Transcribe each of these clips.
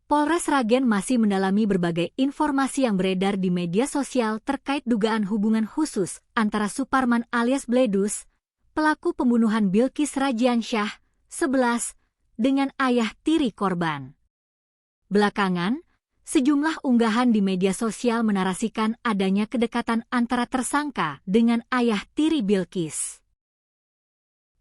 Polres Sragen masih mendalami berbagai informasi yang beredar di media sosial terkait dugaan hubungan khusus antara Suparman alias Bledus, pelaku pembunuhan Bilqis Rajyansyah, 11, dengan ayah tiri korban. Belakangan, sejumlah unggahan di media sosial menarasikan adanya kedekatan antara tersangka dengan ayah tiri Bilqis.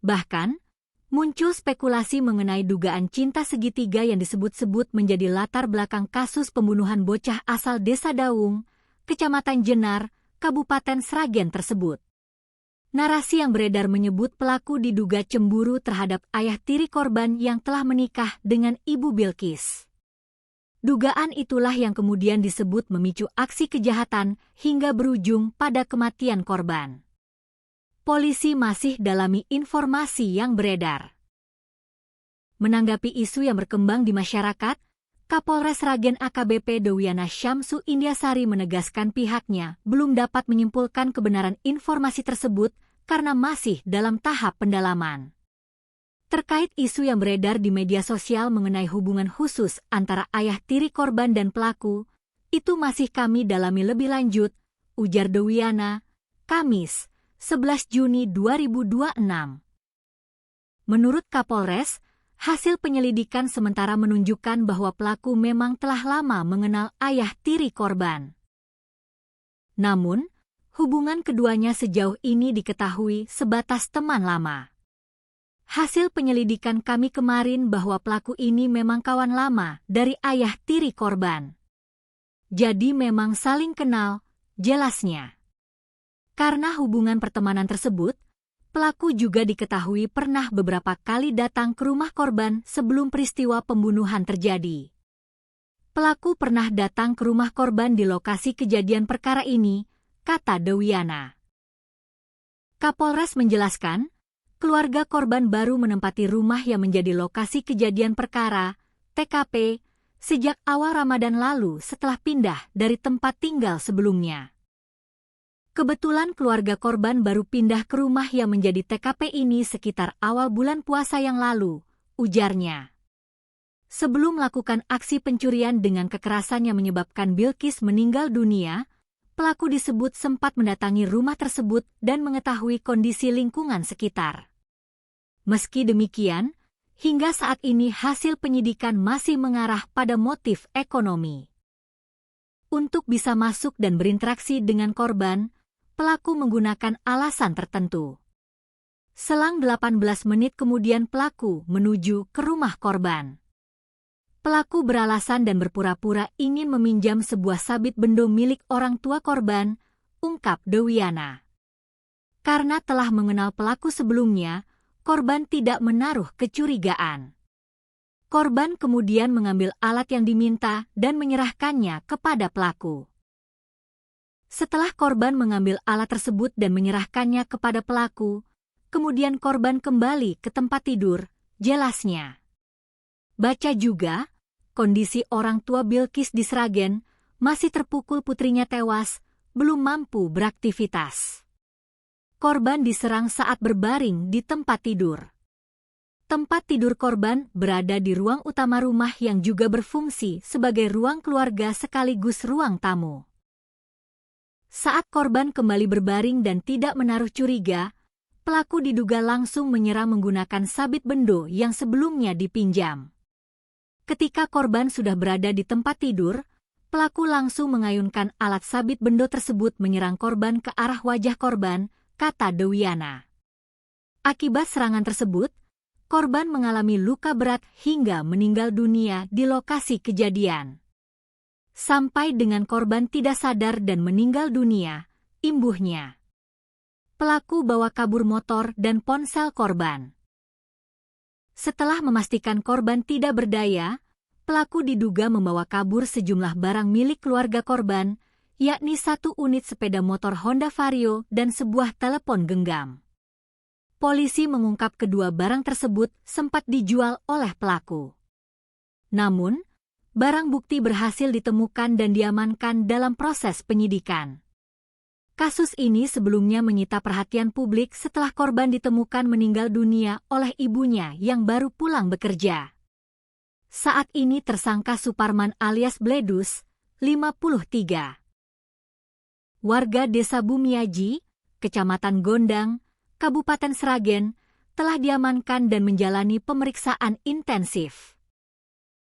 Bahkan, muncul spekulasi mengenai dugaan cinta segitiga yang disebut-sebut menjadi latar belakang kasus pembunuhan bocah asal Desa Dawung, Kecamatan Jenar, Kabupaten Sragen tersebut. Narasi yang beredar menyebut pelaku diduga cemburu terhadap ayah tiri korban yang telah menikah dengan ibu Bilqis. Dugaan itulah yang kemudian disebut memicu aksi kejahatan hingga berujung pada kematian korban. Polisi masih dalami informasi yang beredar. Menanggapi isu yang berkembang di masyarakat, Kapolres Sragen AKBP Dewiana Syamsu Indiasari menegaskan pihaknya belum dapat menyimpulkan kebenaran informasi tersebut karena masih dalam tahap pendalaman. Terkait isu yang beredar di media sosial mengenai hubungan khusus antara ayah tiri korban dan pelaku, itu masih kami dalami lebih lanjut, ujar Dewiana, Kamis, 11 Juni 2026. Menurut Kapolres, hasil penyelidikan sementara menunjukkan bahwa pelaku memang telah lama mengenal ayah tiri korban. Namun, hubungan keduanya sejauh ini diketahui sebatas teman lama. Hasil penyelidikan kami kemarin bahwa pelaku ini memang kawan lama dari ayah tiri korban. Jadi memang saling kenal, jelasnya. Karena hubungan pertemanan tersebut, pelaku juga diketahui pernah beberapa kali datang ke rumah korban sebelum peristiwa pembunuhan terjadi. Pelaku pernah datang ke rumah korban di lokasi kejadian perkara ini, kata Dewiana. Kapolres menjelaskan, keluarga korban baru menempati rumah yang menjadi lokasi kejadian perkara, TKP, sejak awal Ramadan lalu setelah pindah dari tempat tinggal sebelumnya. Kebetulan keluarga korban baru pindah ke rumah yang menjadi TKP ini sekitar awal bulan puasa yang lalu, ujarnya. Sebelum melakukan aksi pencurian dengan kekerasan yang menyebabkan Bilqis meninggal dunia, pelaku disebut sempat mendatangi rumah tersebut dan mengetahui kondisi lingkungan sekitar. Meski demikian, hingga saat ini hasil penyidikan masih mengarah pada motif ekonomi. Untuk bisa masuk dan berinteraksi dengan korban, pelaku menggunakan alasan tertentu. Selang 18 menit kemudian pelaku menuju ke rumah korban. Pelaku beralasan dan berpura-pura ingin meminjam sebuah sabit bendo milik orang tua korban, ungkap Dewiana. Karena telah mengenal pelaku sebelumnya, korban tidak menaruh kecurigaan. Korban kemudian mengambil alat yang diminta dan menyerahkannya kepada pelaku. Setelah korban mengambil alat tersebut dan menyerahkannya kepada pelaku, kemudian korban kembali ke tempat tidur, jelasnya. Baca juga, kondisi orang tua Bilqis di Sragen masih terpukul putrinya tewas, belum mampu beraktivitas. Korban diserang saat berbaring di tempat tidur. Tempat tidur korban berada di ruang utama rumah yang juga berfungsi sebagai ruang keluarga sekaligus ruang tamu. Saat korban kembali berbaring dan tidak menaruh curiga, pelaku diduga langsung menyerang menggunakan sabit bendo yang sebelumnya dipinjam. Ketika korban sudah berada di tempat tidur, pelaku langsung mengayunkan alat sabit bendo tersebut menyerang korban ke arah wajah korban, kata Dewiana. Akibat serangan tersebut, korban mengalami luka berat hingga meninggal dunia di lokasi kejadian. Sampai dengan korban tidak sadar dan meninggal dunia, imbuhnya. Pelaku bawa kabur motor dan ponsel korban. Setelah memastikan korban tidak berdaya, pelaku diduga membawa kabur sejumlah barang milik keluarga korban, yakni 1 unit sepeda motor Honda Vario dan sebuah telepon genggam. Polisi mengungkap kedua barang tersebut sempat dijual oleh pelaku. Namun, barang bukti berhasil ditemukan dan diamankan dalam proses penyidikan. Kasus ini sebelumnya menyita perhatian publik setelah korban ditemukan meninggal dunia oleh ibunya yang baru pulang bekerja. Saat ini tersangka Suparman alias Bledus, 53. Warga Desa Bumiaji, Kecamatan Gondang, Kabupaten Sragen, telah diamankan dan menjalani pemeriksaan intensif.